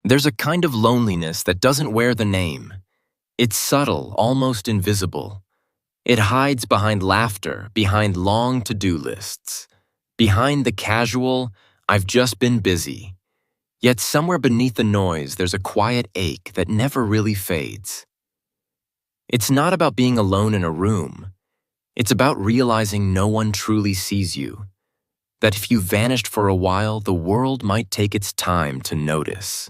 There's a kind of loneliness that doesn't wear the name. It's subtle, almost invisible. It hides behind laughter, behind long to-do lists, behind the casual, "I've just been busy." Yet somewhere beneath the noise, there's a quiet ache that never really fades. It's not about being alone in a room. It's about realizing no one truly sees you. That if you vanished for a while, the world might take its time to notice.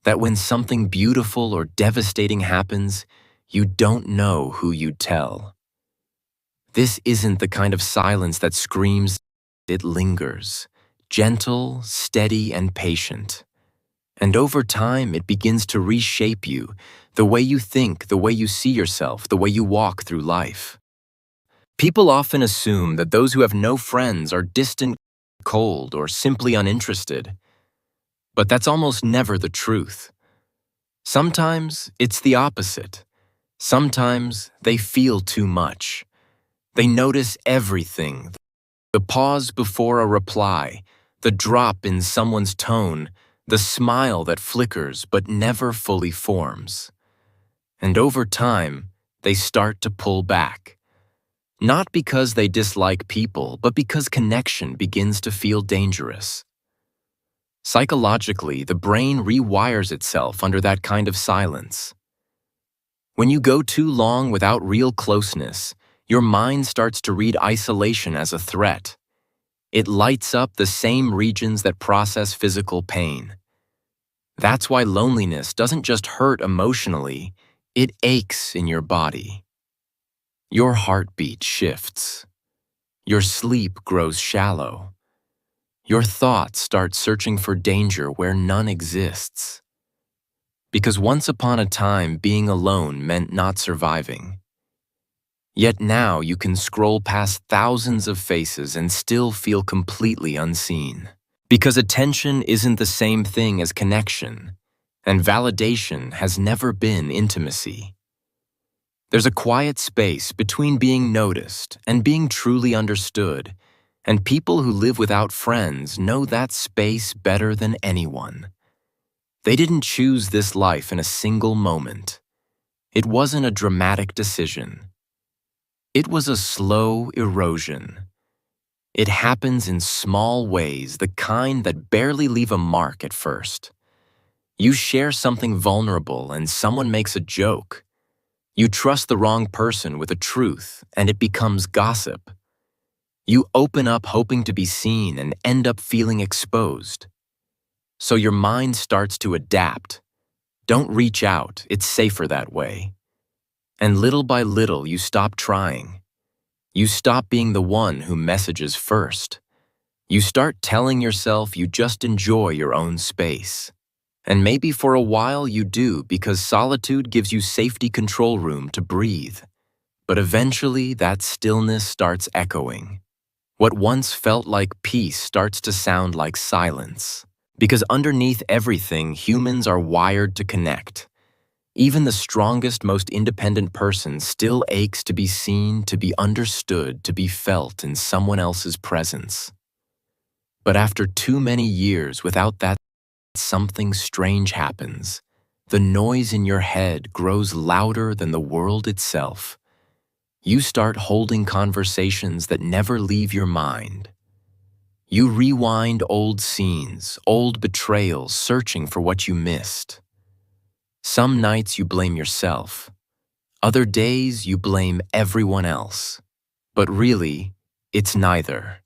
That when something beautiful or devastating happens, you don't know who you'd tell. This isn't the kind of silence that screams, it lingers, gentle, steady, and patient. And over time, it begins to reshape you, the way you think, the way you see yourself, the way you walk through life. People often assume that those who have no friends are distant, cold, or simply uninterested. But that's almost never the truth. Sometimes it's the opposite. Sometimes they feel too much. They notice everything. The pause before a reply, the drop in someone's tone, the smile that flickers but never fully forms. And over time, they start to pull back. Not because they dislike people, but because connection begins to feel dangerous. Psychologically, the brain rewires itself under that kind of silence. When you go too long without real closeness, your mind starts to read isolation as a threat. It lights up the same regions that process physical pain. That's why loneliness doesn't just hurt emotionally, it aches in your body. Your heartbeat shifts. Your sleep grows shallow. Your thoughts start searching for danger where none exists. Because once upon a time, being alone meant not surviving. Yet now you can scroll past thousands of faces and still feel completely unseen. Because attention isn't the same thing as connection, and validation has never been intimacy. There's a quiet space between being noticed and being truly understood, and people who live without friends know that space better than anyone. They didn't choose this life in a single moment. It wasn't a dramatic decision. It was a slow erosion. It happens in small ways, the kind that barely leave a mark at first. You share something vulnerable and someone makes a joke. You trust the wrong person with a truth and it becomes gossip. You open up hoping to be seen and end up feeling exposed. So your mind starts to adapt. Don't reach out, it's safer that way. And little by little, you stop trying. You stop being the one who messages first. You start telling yourself you just enjoy your own space. And maybe for a while you do, because solitude gives you safety control room to breathe. But eventually that stillness starts echoing. What once felt like peace starts to sound like silence. Because underneath everything, humans are wired to connect. Even the strongest, most independent person still aches to be seen, to be understood, to be felt in someone else's presence. But after too many years without that, something strange happens. The noise in your head grows louder than the world itself. You start holding conversations that never leave your mind. You rewind old scenes, old betrayals, searching for what you missed. Some nights you blame yourself. Other days you blame everyone else. But really, it's neither.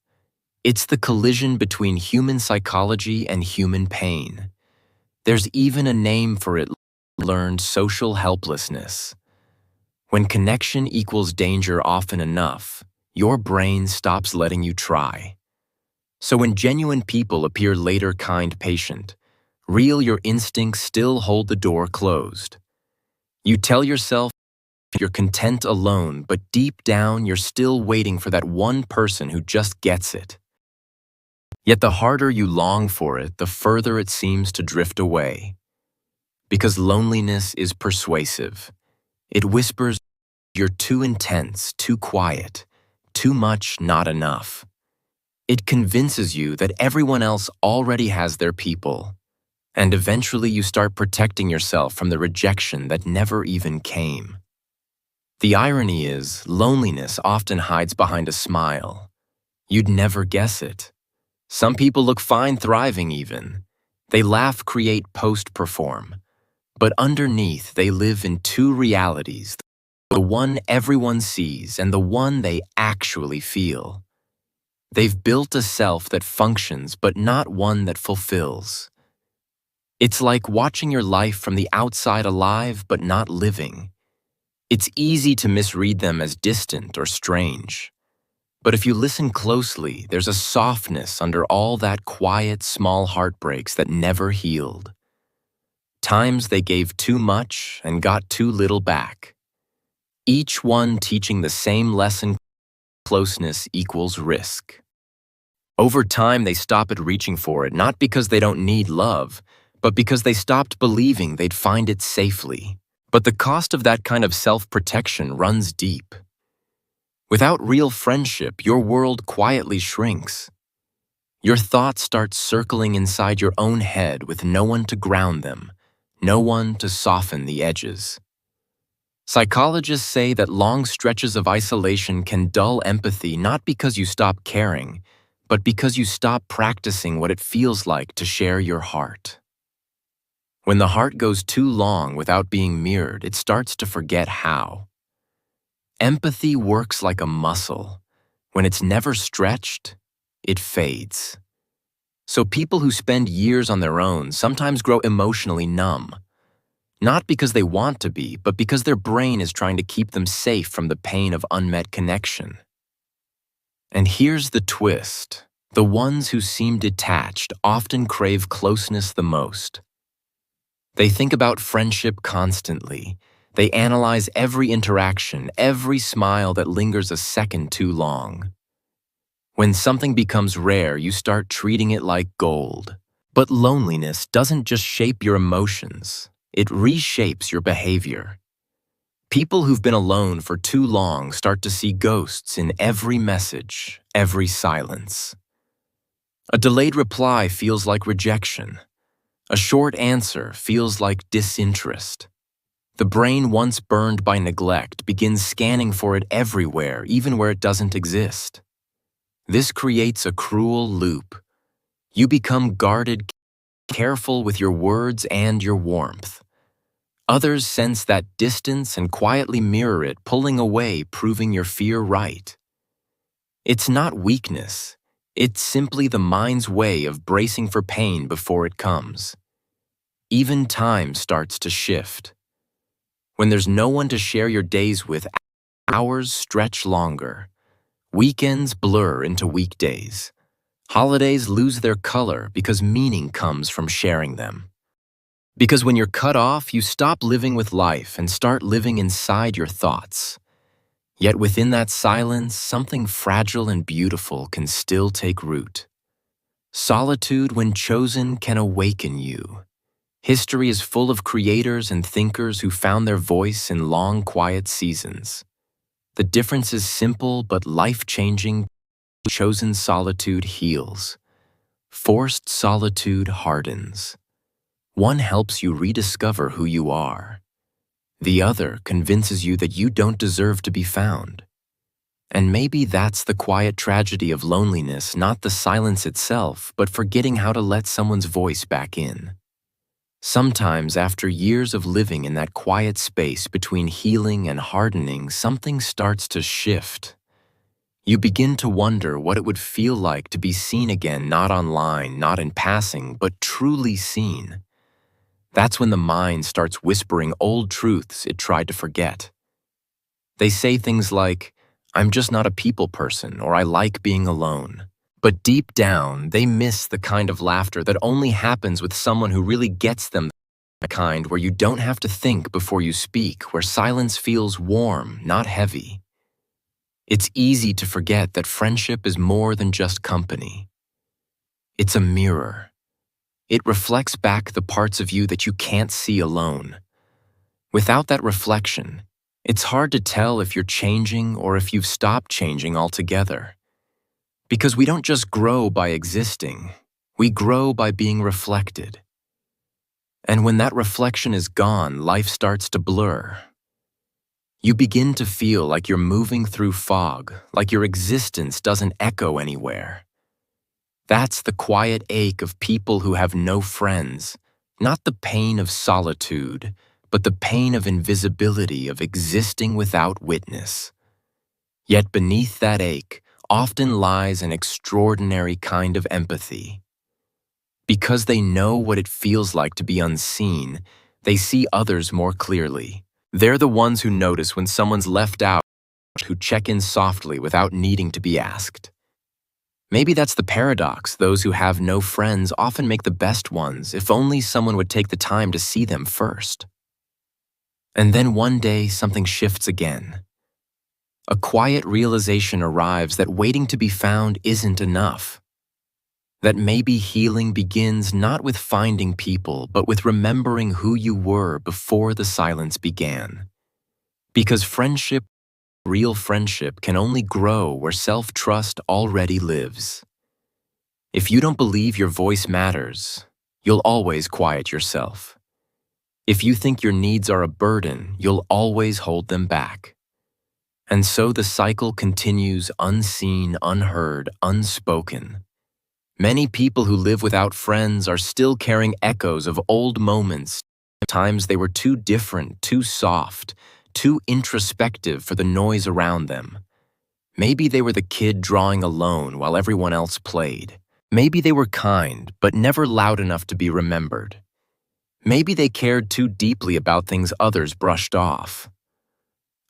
It's the collision between human psychology and human pain. There's even a name for it, learned social helplessness. When connection equals danger often enough, your brain stops letting you try. So when genuine people appear later kind, patient, real, your instincts still hold the door closed. You tell yourself you're content alone, but deep down you're still waiting for that one person who just gets it. Yet the harder you long for it, the further it seems to drift away. Because loneliness is persuasive. It whispers, you're too intense, too quiet, too much, not enough. It convinces you that everyone else already has their people. And eventually you start protecting yourself from the rejection that never even came. The irony is, loneliness often hides behind a smile. You'd never guess it. Some people look fine thriving even. They laugh, create, post, perform. But underneath, they live in two realities, the one everyone sees and the one they actually feel. They've built a self that functions, but not one that fulfills. It's like watching your life from the outside, alive but not living. It's easy to misread them as distant or strange. But if you listen closely, there's a softness under all that quiet, small heartbreaks that never healed. Times they gave too much and got too little back. Each one teaching the same lesson: closeness equals risk. Over time, they stop at reaching for it, not because they don't need love, but because they stopped believing they'd find it safely. But the cost of that kind of self-protection runs deep. Without real friendship, your world quietly shrinks. Your thoughts start circling inside your own head with no one to ground them, no one to soften the edges. Psychologists say that long stretches of isolation can dull empathy, not because you stop caring, but because you stop practicing what it feels like to share your heart. When the heart goes too long without being mirrored, it starts to forget how. Empathy works like a muscle. When it's never stretched, it fades. So people who spend years on their own sometimes grow emotionally numb. Not because they want to be, but because their brain is trying to keep them safe from the pain of unmet connection. And here's the twist. The ones who seem detached often crave closeness the most. They think about friendship constantly. They analyze every interaction, every smile that lingers a second too long. When something becomes rare, you start treating it like gold. But loneliness doesn't just shape your emotions, it reshapes your behavior. People who've been alone for too long start to see ghosts in every message, every silence. A delayed reply feels like rejection. A short answer feels like disinterest. The brain, once burned by neglect, begins scanning for it everywhere, even where it doesn't exist. This creates a cruel loop. You become guarded, careful with your words and your warmth. Others sense that distance and quietly mirror it, pulling away, proving your fear right. It's not weakness. It's simply the mind's way of bracing for pain before it comes. Even time starts to shift. When there's no one to share your days with, hours stretch longer. Weekends blur into weekdays. Holidays lose their color because meaning comes from sharing them. Because when you're cut off, you stop living with life and start living inside your thoughts. Yet within that silence, something fragile and beautiful can still take root. Solitude, when chosen, can awaken you. History is full of creators and thinkers who found their voice in long, quiet seasons. The difference is simple but life-changing. Chosen solitude heals. Forced solitude hardens. One helps you rediscover who you are. The other convinces you that you don't deserve to be found. And maybe that's the quiet tragedy of loneliness, not the silence itself, but forgetting how to let someone's voice back in. Sometimes, after years of living in that quiet space between healing and hardening, something starts to shift. You begin to wonder what it would feel like to be seen again, not online, not in passing, but truly seen. That's when the mind starts whispering old truths it tried to forget. They say things like, "I'm just not a people person," or "I like being alone." But deep down, they miss the kind of laughter that only happens with someone who really gets them, the kind where you don't have to think before you speak, where silence feels warm, not heavy. It's easy to forget that friendship is more than just company. It's a mirror. It reflects back the parts of you that you can't see alone. Without that reflection, it's hard to tell if you're changing or if you've stopped changing altogether. Because we don't just grow by existing, we grow by being reflected. And when that reflection is gone, life starts to blur. You begin to feel like you're moving through fog, like your existence doesn't echo anywhere. That's the quiet ache of people who have no friends, not the pain of solitude, but the pain of invisibility, of existing without witness. Yet beneath that ache often lies an extraordinary kind of empathy. Because they know what it feels like to be unseen, they see others more clearly. They're the ones who notice when someone's left out, who check in softly without needing to be asked. Maybe that's the paradox. Those who have no friends often make the best ones if only someone would take the time to see them first. And then one day, something shifts again. A quiet realization arrives that waiting to be found isn't enough. That maybe healing begins not with finding people, but with remembering who you were before the silence began. Because friendship, real friendship, can only grow where self-trust already lives. If you don't believe your voice matters, you'll always quiet yourself. If you think your needs are a burden, you'll always hold them back. And so the cycle continues, unseen, unheard, unspoken. Many people who live without friends are still carrying echoes of old moments, times they were too different, too soft, too introspective for the noise around them. Maybe they were the kid drawing alone while everyone else played. Maybe they were kind, but never loud enough to be remembered. Maybe they cared too deeply about things others brushed off.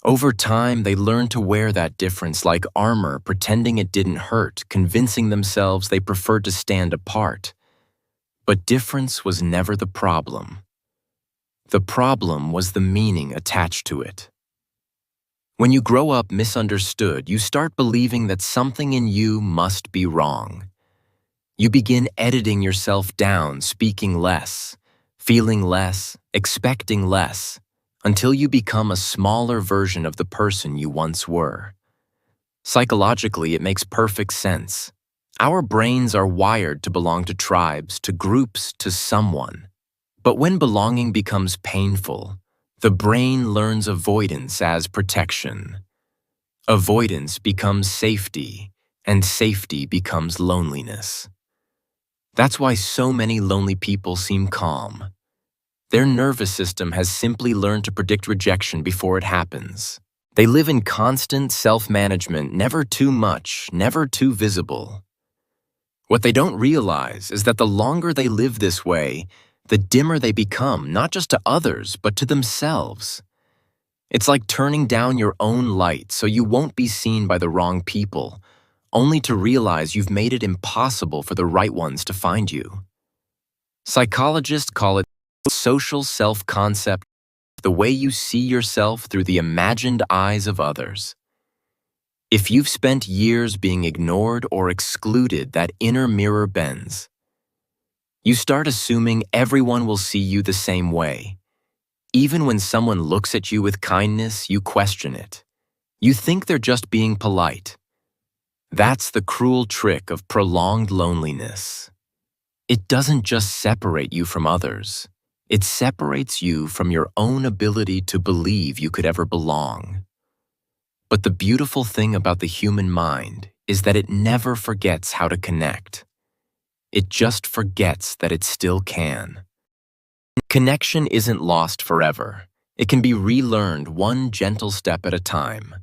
Over time, they learned to wear that difference like armor, pretending it didn't hurt, convincing themselves they preferred to stand apart. But difference was never the problem. The problem was the meaning attached to it. When you grow up misunderstood, you start believing that something in you must be wrong. You begin editing yourself down, speaking less, feeling less, expecting less, until you become a smaller version of the person you once were. Psychologically, it makes perfect sense. Our brains are wired to belong to tribes, to groups, to someone. But when belonging becomes painful, the brain learns avoidance as protection. Avoidance becomes safety, and safety becomes loneliness. That's why so many lonely people seem calm. Their nervous system has simply learned to predict rejection before it happens. They live in constant self-management, never too much, never too visible. What they don't realize is that the longer they live this way, the dimmer they become, not just to others, but to themselves. It's like turning down your own light so you won't be seen by the wrong people, only to realize you've made it impossible for the right ones to find you. Psychologists call it social self-concept, the way you see yourself through the imagined eyes of others. If you've spent years being ignored or excluded, that inner mirror bends. You start assuming everyone will see you the same way. Even when someone looks at you with kindness, you question it. You think they're just being polite. That's the cruel trick of prolonged loneliness. It doesn't just separate you from others. It separates you from your own ability to believe you could ever belong. But the beautiful thing about the human mind is that it never forgets how to connect. It just forgets that it still can. Connection isn't lost forever. It can be relearned one gentle step at a time.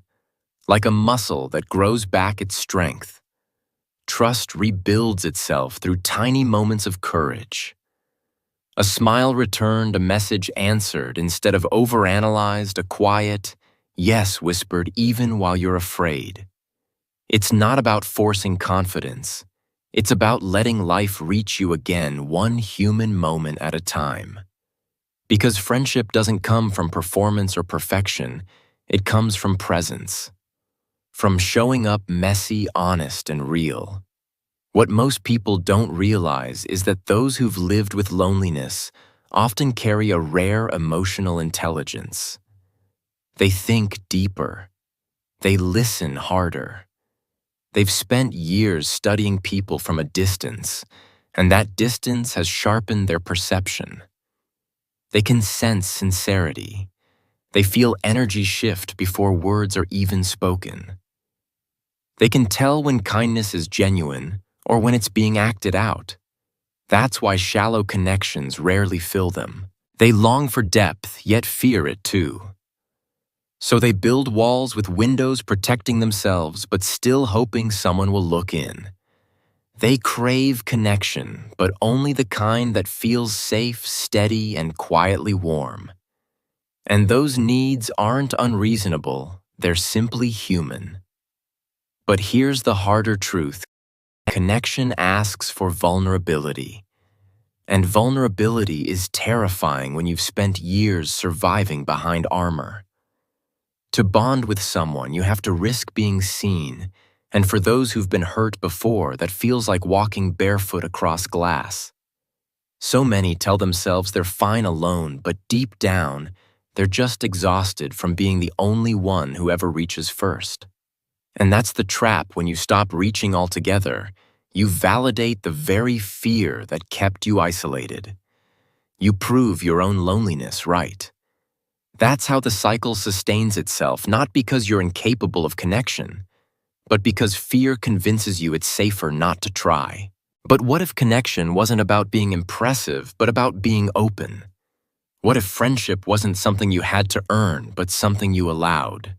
Like a muscle that grows back its strength. Trust rebuilds itself through tiny moments of courage. A smile returned, a message answered, instead of overanalyzed, a quiet yes whispered even while you're afraid. It's not about forcing confidence. It's about letting life reach you again, one human moment at a time. Because friendship doesn't come from performance or perfection, it comes from presence. From showing up messy, honest, and real. What most people don't realize is that those who've lived with loneliness often carry a rare emotional intelligence. They think deeper. They listen harder. They've spent years studying people from a distance, and that distance has sharpened their perception. They can sense sincerity. They feel energy shift before words are even spoken. They can tell when kindness is genuine or when it's being acted out. That's why shallow connections rarely fill them. They long for depth, yet fear it too. So they build walls with windows protecting themselves, but still hoping someone will look in. They crave connection, but only the kind that feels safe, steady, and quietly warm. And those needs aren't unreasonable, they're simply human. But here's the harder truth. Connection asks for vulnerability. And vulnerability is terrifying when you've spent years surviving behind armor. To bond with someone, you have to risk being seen, and for those who've been hurt before, that feels like walking barefoot across glass. So many tell themselves they're fine alone, but deep down, they're just exhausted from being the only one who ever reaches first. And that's the trap. When you stop reaching altogether, you validate the very fear that kept you isolated. You prove your own loneliness right. That's how the cycle sustains itself, not because you're incapable of connection, but because fear convinces you it's safer not to try. But what if connection wasn't about being impressive, but about being open? What if friendship wasn't something you had to earn, but something you allowed?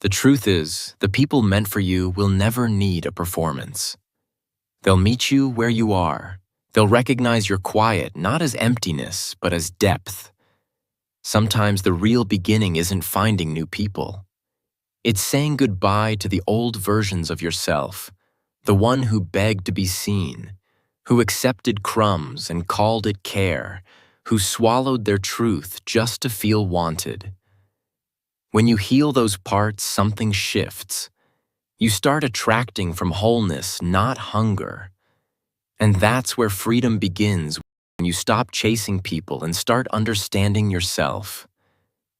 The truth is, the people meant for you will never need a performance. They'll meet you where you are. They'll recognize your quiet not as emptiness, but as depth. Sometimes the real beginning isn't finding new people. It's saying goodbye to the old versions of yourself, the one who begged to be seen, who accepted crumbs and called it care, who swallowed their truth just to feel wanted. When you heal those parts, something shifts. You start attracting from wholeness, not hunger. And that's where freedom begins, when you stop chasing people and start understanding yourself.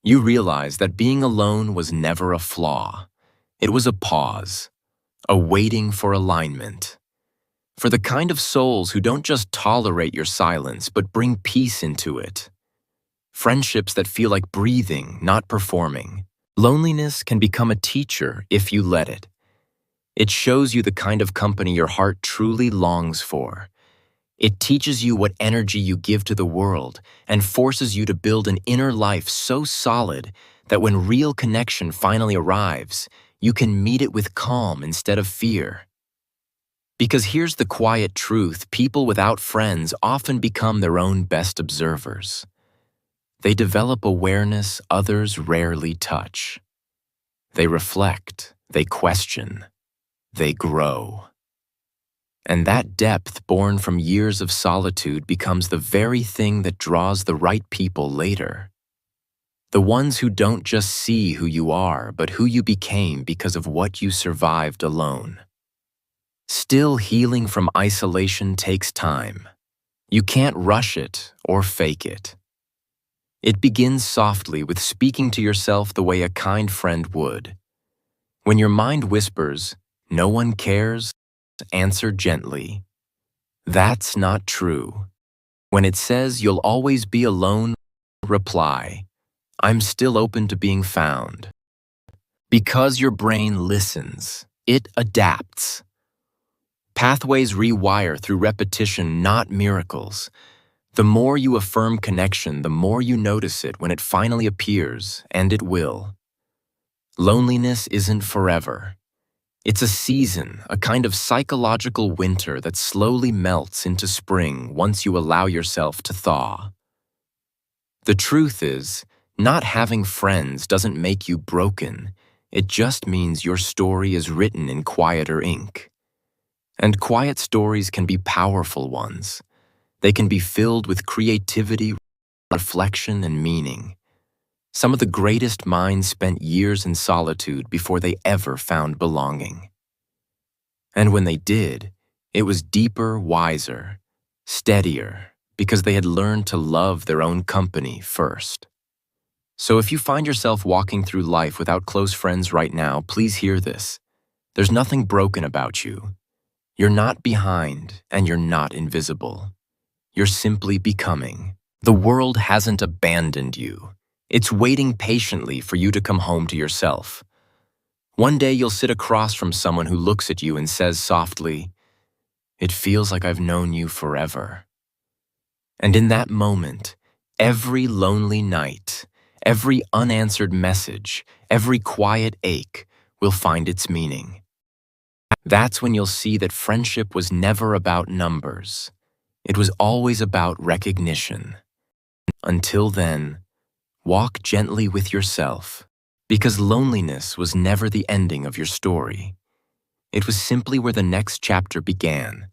You realize that being alone was never a flaw. It was a pause, a waiting for alignment. For the kind of souls who don't just tolerate your silence, but bring peace into it. Friendships that feel like breathing, not performing. Loneliness can become a teacher if you let it. It shows you the kind of company your heart truly longs for. It teaches you what energy you give to the world and forces you to build an inner life so solid that when real connection finally arrives, you can meet it with calm instead of fear. Because here's the quiet truth: people without friends often become their own best observers. They develop awareness others rarely touch. They reflect, they question, they grow. And that depth born from years of solitude becomes the very thing that draws the right people later. The ones who don't just see who you are, but who you became because of what you survived alone. Still, healing from isolation takes time. You can't rush it or fake it. It begins softly with speaking to yourself the way a kind friend would. When your mind whispers, "No one cares," answer gently, "That's not true." When it says you'll always be alone, reply, "I'm still open to being found." Because your brain listens, it adapts. Pathways rewire through repetition, not miracles. The more you affirm connection, the more you notice it when it finally appears, and it will. Loneliness isn't forever. It's a season, a kind of psychological winter that slowly melts into spring once you allow yourself to thaw. The truth is, not having friends doesn't make you broken. It just means your story is written in quieter ink. And quiet stories can be powerful ones. They can be filled with creativity, reflection, and meaning. Some of the greatest minds spent years in solitude before they ever found belonging. And when they did, it was deeper, wiser, steadier, because they had learned to love their own company first. So if you find yourself walking through life without close friends right now, please hear this. There's nothing broken about you. You're not behind, and you're not invisible. You're simply becoming. The world hasn't abandoned you. It's waiting patiently for you to come home to yourself. One day you'll sit across from someone who looks at you and says softly, "It feels like I've known you forever." And in that moment, every lonely night, every unanswered message, every quiet ache will find its meaning. That's when you'll see that friendship was never about numbers. It was always about recognition. Until then, walk gently with yourself, because loneliness was never the ending of your story. It was simply where the next chapter began.